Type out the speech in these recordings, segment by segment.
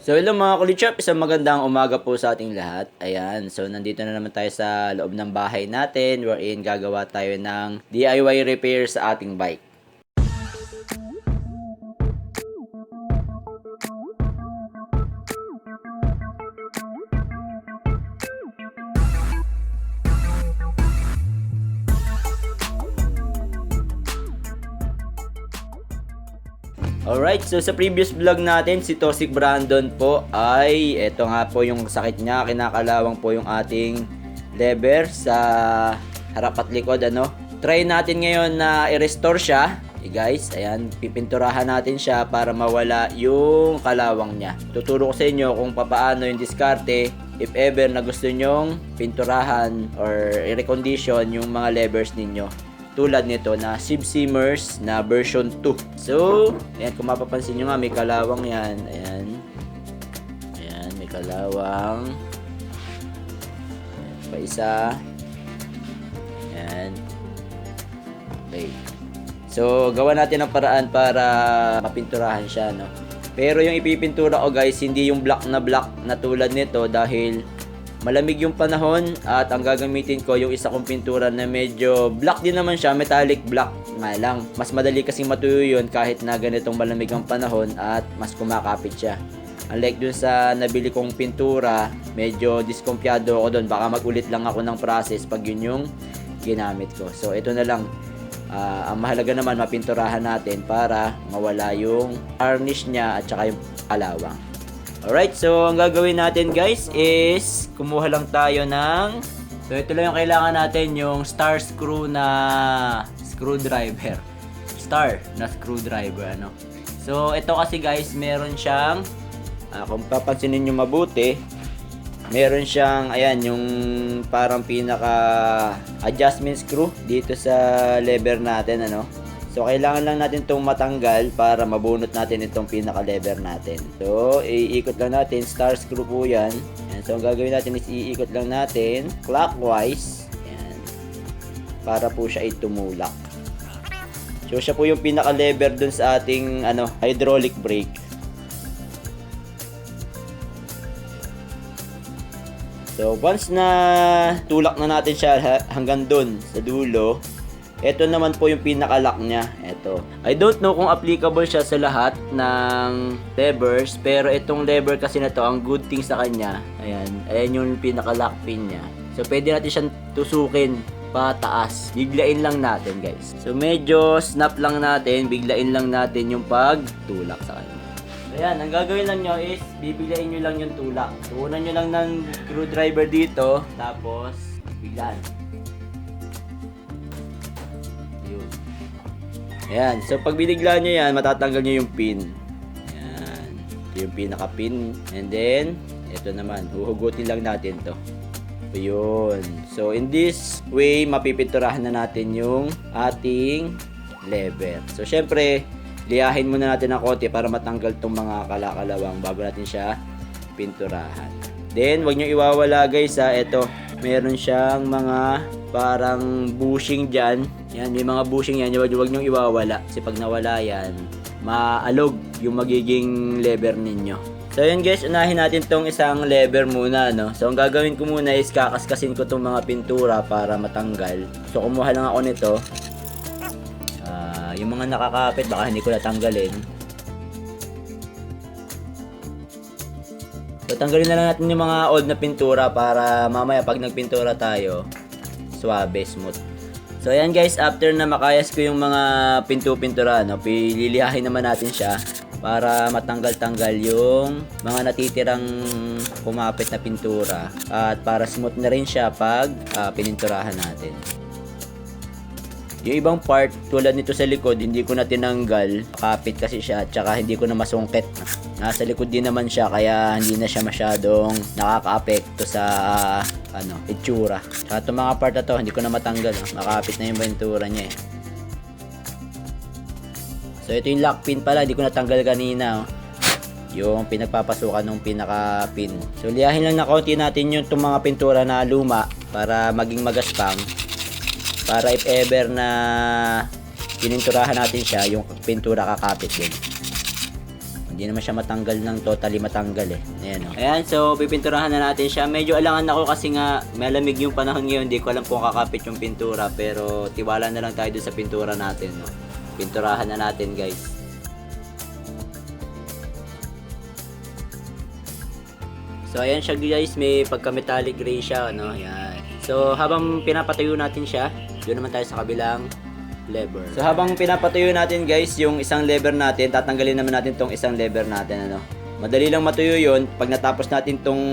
So hello mga kulichap, isang magandang umaga po sa ating lahat. Ayan, so nandito na naman tayo sa loob ng bahay natin wherein gagawa tayo ng DIY repair sa ating bike. Alright, so sa previous vlog natin, si Toxic Brandon po ay eto nga po yung sakit niya. Kinakalawang po yung ating lever sa harap at likod. Try natin ngayon na i-restore siya. Guys, ayan, pipinturahan natin siya para mawala yung kalawang niya. Tuturo ko sa inyo kung paano yung diskarte if ever na gusto nyong pinturahan or i-recondition yung mga levers ninyo. Tulad nito na Sieve Simmers na version 2. So, ayan, kung mapapansin nyo nga, may kalawang yan. Ayan. Ayan, may kalawang. Ayan, pa isa. Ayan. Okay. So, gawa natin ang paraan para mapinturahan siya, no? Pero yung ipipintura ko, guys, hindi yung black na tulad nito dahil malamig yung panahon at ang gagamitin ko yung isa kong pintura na medyo black din naman siya, metallic black nga lang. Mas madali kasing matuyo yun kahit na ganitong malamig ang panahon at mas kumakapit siya. Unlike dun sa nabili kong pintura, medyo diskumpiyado ako dun. Baka magulit lang ako ng process pag yun yung ginamit ko. So ito na lang. Ang mahalaga naman mapinturahan natin para mawala yung varnish niya at saka yung kalawang. Alright, so ang gagawin natin guys is kumuha lang tayo ng, so ito lang yung kailangan natin, yung star screw na screwdriver. Star na screwdriver, So ito kasi guys, meron siyang, kung papansinin nyo mabuti, meron siyang, ayan, yung parang pinaka adjustment screw dito sa lever natin, So, kailangan lang natin itong matanggal para mabunot natin itong pinaka-lever natin. So, iikot lang natin. Star screw po yan. Ayan. So, ang gagawin natin is iikot lang natin clockwise. Ayan. Para po siya itumulak. So, siya po yung pinaka-lever dun sa ating hydraulic brake. So, once na tulak na natin siya hanggang dun sa dulo, ito naman po yung pinaka-lock niya. Ito. I don't know kung applicable siya sa lahat ng levers, pero itong lever kasi na to, ang good thing sa kanya, ayan, ayan yung pinaka-lock pin niya. So, pwede natin siyang tusukin pataas. Biglain lang natin, guys. So, medyo snap lang natin, biglain lang natin yung pagtulak sa kanya. So, ayan, ang gagawin lang nyo is, bibiglain nyo lang yung tulak. Tuunan nyo lang ng screwdriver dito, tapos, biglaan. Ayan, so pag binigla nyo yan, matatanggal nyo yung pin. Ayan, ito yung pinaka-pin. And then, ito naman, huhugutin lang natin to. So, yun. So, in this way, mapipinturahan na natin yung ating lever. So, syempre, liyahin muna natin ng konti para matanggal tong mga kalakalawang bago natin siya pinturahan. Then, wag nyo iwawala guys ito, meron siyang mga parang bushing dyan. Yan, may mga bushing yan. Huwag nyo iwawala. Kasi pag nawala yan, maalog yung magiging lever ninyo. So yun guys, unahin natin tong isang lever muna, So ang gagawin ko muna is kakaskasin ko tong mga pintura para matanggal. So kumuha lang ako nito. Yung mga nakakapit, baka hindi ko natanggalin. So tanggalin na lang natin yung mga old na pintura para mamaya pag nagpintura tayo, suabe, smooth. So ayan guys, after na makayas ko yung mga pintura, pililihahin naman natin siya para matanggal-tanggal yung mga natitirang kumapit na pintura at para smooth na rin siya pag pininturahan natin. Yung ibang part, tulad nito sa likod, hindi ko na tinanggal. Kapit kasi siya, tsaka hindi ko na masungkit. Nasa likod din naman siya, kaya hindi na siya masyadong nakaka-apekto sa itsura. Tsaka itong mga part na to, hindi ko na matanggal. Makapit na yung pintura niya. So ito yung lock pin pala, hindi ko natanggal kanina. Yung pinagpapasukan ng pinaka-pin. So liyahin lang na konti natin yung itong mga pintura na luma para maging magaspang. Para if ever na pininturahan natin siya, yung pintura kakapit din. Hindi naman siya matanggal ng totally matanggal eh. Ayan, oh. Ayan, so pipinturahan na natin siya. Medyo alangan ako kasi nga malamig yung panahon ngayon. Hindi ko alam kung kakapit yung pintura, pero tiwala na lang tayo dun sa pintura natin, no. Pinturahan na natin, guys. So ayan siya, guys, may pagka-metallic gray siya, no. Ayan. So habang pinapatayo natin siya, doon naman tayo sa kabilang lever. So habang pinapatuyo natin, guys, yung isang lever natin, tatanggalin naman natin tong isang lever natin, ano. Madali lang matuyo yun. Pag natapos natin tong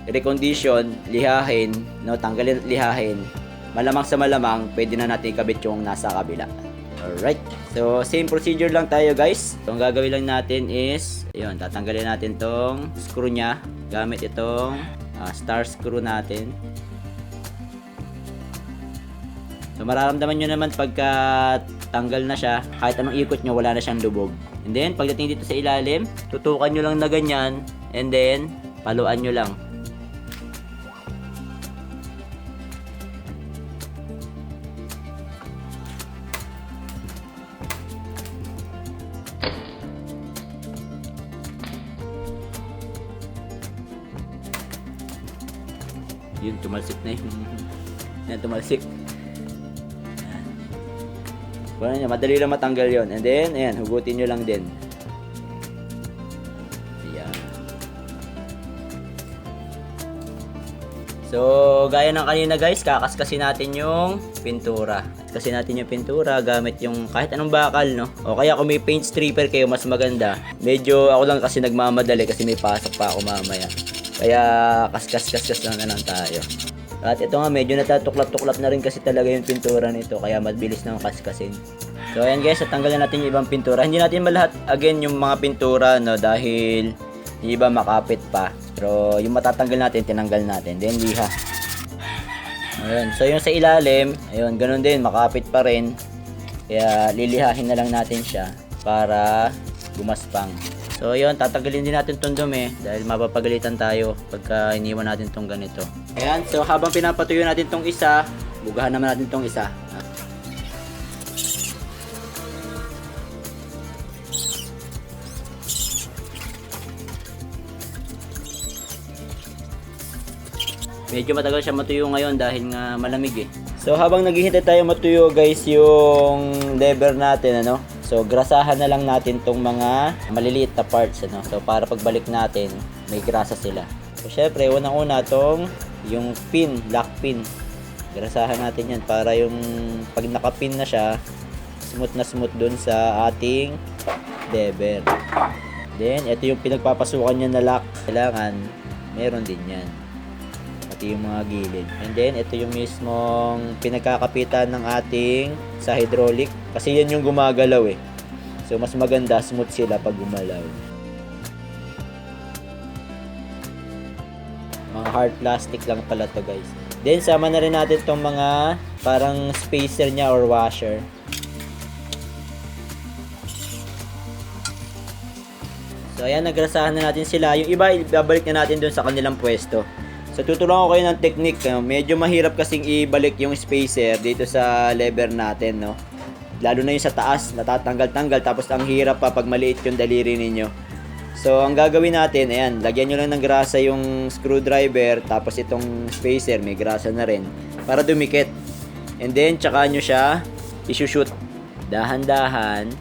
recondition, lihahin, no, tanggalin at lihahin, malamang sa malamang pwede na natin ikabit yung nasa kabila. Alright, so same procedure lang tayo, guys. So ang gagawin lang natin is, ayun, tatanggalin natin tong screw nya gamit itong star screw natin. So mararamdaman nyo naman pagka tanggal na siya, kahit anong ikot nyo, wala na siyang lubog. And then pagdating dito sa ilalim, tutukan nyo lang na ganyan, and then paluan nyo lang. Yun, tumalsik na yun. Yan, tumalsik. Wala niya, madali lang matanggal yon. And then, ayan, hugutin nyo lang din. Ayan. So, gaya ng kanina, guys, kakaskasin natin yung pintura. Kaskasin natin yung pintura gamit yung kahit anong bakal, no? O kaya kung may paint stripper kayo, mas maganda. Medyo ako lang kasi nagmamadali kasi may pasok pa ako mamaya. Kaya kaskas na lang tayo. At ito nga, medyo natatuklap-tuklap na rin kasi talaga yung pintura nito, kaya mabilis na kaskasin. So ayan, guys, tanggalin natin yung ibang pintura. Hindi natin malahat again yung mga pintura, no, dahil yung iba makapit pa. Pero yung matatanggal natin, tinanggal natin. Then liha. Ayun, so yung sa ilalim, ayun, ganun din, makapit pa rin. Kaya lilihahin na lang natin siya para gumaspang. So yun, tatanggalin din natin itong dumi dahil mapapagalitan tayo pagka iniwan natin itong ganito. Ayan, so habang pinapatuyo natin itong isa, bugahan naman natin itong isa. Medyo matagal siya matuyo ngayon dahil nga malamig eh. So habang naghihintay tayo matuyo, guys, yung lever natin, ano. So grasahan na lang natin tong mga maliliit na parts, ano. So para pagbalik natin, may grasa sila. So syempre, unang-una tong yung pin, lock pin. Grasahan natin 'yan para yung pag nakapin na siya, smooth dun sa ating lever. Then ito yung pinagpapasukan niya na lock. Kailangan meron din 'yan. Pati yung mga gilid. And then ito yung mismong pinagkakapitan ng ating sa hydraulic kasi yan yung gumagalaw eh. So mas maganda smooth sila pag gumalaw. Mga hard plastic lang pala to, guys. Then sama na rin natin tong mga parang spacer niya or washer. So ayan, nagrasahan na natin sila. Yung iba ibabalik na natin doon sa kanilang pwesto. So tutulungan ko kayo ng technique, no? Medyo mahirap kasing ibalik yung spacer dito sa lever natin, no? Lalo na yung sa taas, natatanggal-tanggal, tapos ang hirap pa pag maliit yung daliri ninyo. So ang gagawin natin, ayan, lagyan nyo lang ng grasa yung screwdriver, tapos itong spacer may grasa na rin para dumikit. And then tsaka nyo siya isushoot dahan-dahan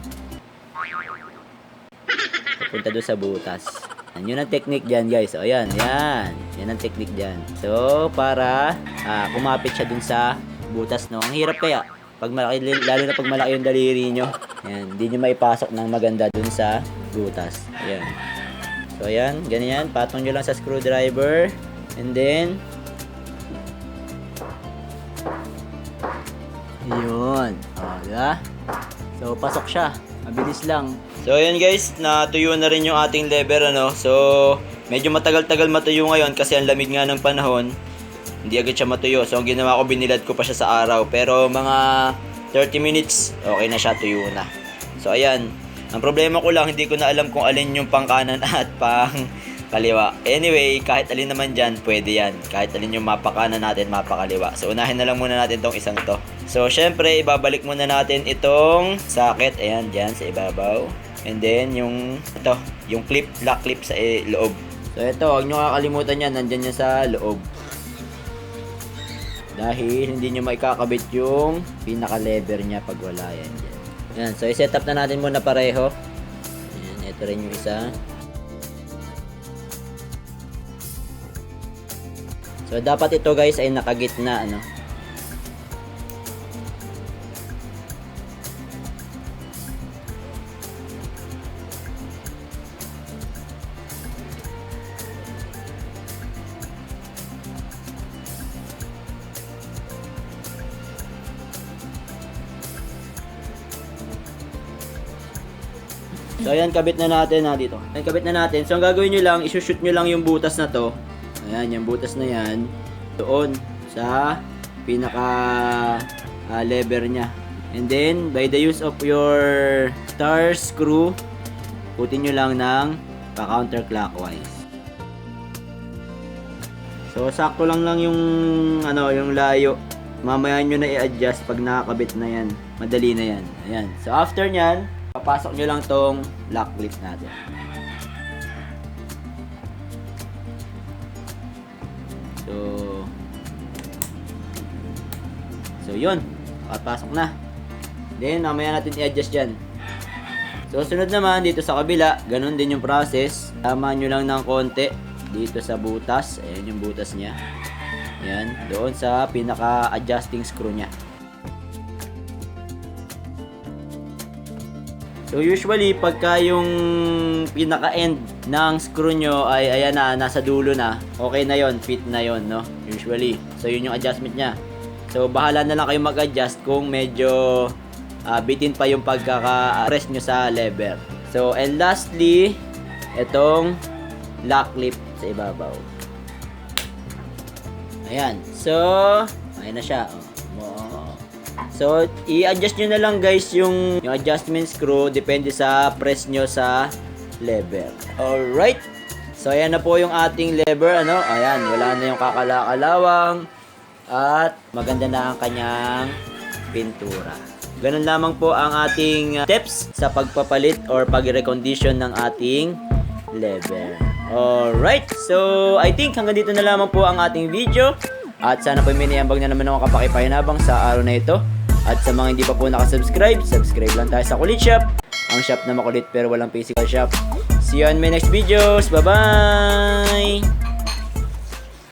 papunta doon sa butas. Yun ang technique dyan, guys. So, ayan, yan. Yan ang technique dyan. So, para kumapit siya dun sa butas, no? Ang hirap kaya. Pag malaki, lalo na pag malaki yung daliri nyo. Ayan, hindi nyo maipasok ng maganda dun sa butas. Ayan. So, ayan. Ganyan. Patong nyo lang sa screwdriver. And then, yun. O, diba? So, pasok siya. Mabilis lang. So ayan, guys, natuyo na rin yung ating lever, ano. So medyo matagal-tagal matuyo ngayon kasi ang lamig nga ng panahon. Hindi agad siya matuyo. So ang ginawa ko, binilad ko pa siya sa araw. Pero mga 30 minutes, okay na siya, tuyo na. So ayan. Ang problema ko lang, hindi ko na alam kung alin yung pang kanan at pang kaliwa. Anyway, kahit alin naman dyan, pwede yan. Kahit alin yung mapakanan natin, mapakaliwa. So unahin na lang muna natin tong isang to. So syempre, ibabalik muna natin itong socket. Ayan, dyan sa ibabaw. And then yung ito, yung clip, lock clip sa loob. So ito, huwag nyo kakalimutan yan, nandyan yan sa loob. Dahil hindi nyo maikakabit yung pinaka-lever niya pag wala yan dyan. Yan, so i-set up na natin muna pareho. Yan, ito rin yung isa. So dapat ito guys ay nakagitna, ano. So ayan, kabit na natin dito. Ayan, kabit na natin. So ang gagawin nyo lang, isushoot nyo lang yung butas na to. Ayan, yung butas na yan. Doon sa pinaka lever nya. And then, by the use of your star screw, putin nyo lang ng pa-counterclockwise. So sakto lang yung yung layo. Mamaya nyo na i-adjust pag nakakabit na yan. Madali na yan. Ayan. So after nyan, papasok nyo lang tong lock clip natin. So yun, papasok na. Then mamaya natin i-adjust dyan. So sunod naman dito sa kabila, ganun din yung process. Tama nyo lang ng konti dito sa butas. Ayan yung butas nya. Ayan, doon sa pinaka adjusting screw nya. So usually pagka yung pinaka-end ng screw nyo ay ayan na, nasa dulo na, okay na yon, fit na yon, no? Usually. So yun yung adjustment nya. So bahala na lang kayo mag-adjust kung medyo bitin pa yung pagkaka-press nyo sa lever. So and lastly, itong lock clip sa ibabaw. Ayan. So ayan na siya. So, i-adjust nyo na lang guys yung adjustment screw depende sa press nyo sa lever. Alright. So, ayan na po yung ating lever. Ayan, wala na yung kakalakalawang. At maganda na ang kanyang pintura. Ganun lamang po ang ating steps sa pagpapalit or pag-recondition ng ating lever. Alright. So, I think hanggang dito na lamang po ang ating video. At sana po may niambag na naman ako kapakipahinabang sa araw na ito. At sa mga hindi pa po nakasubscribe, subscribe lang tayo sa Kulit Shop. Ang shop na makulit pero walang physical shop. See you on my next videos. Bye-bye!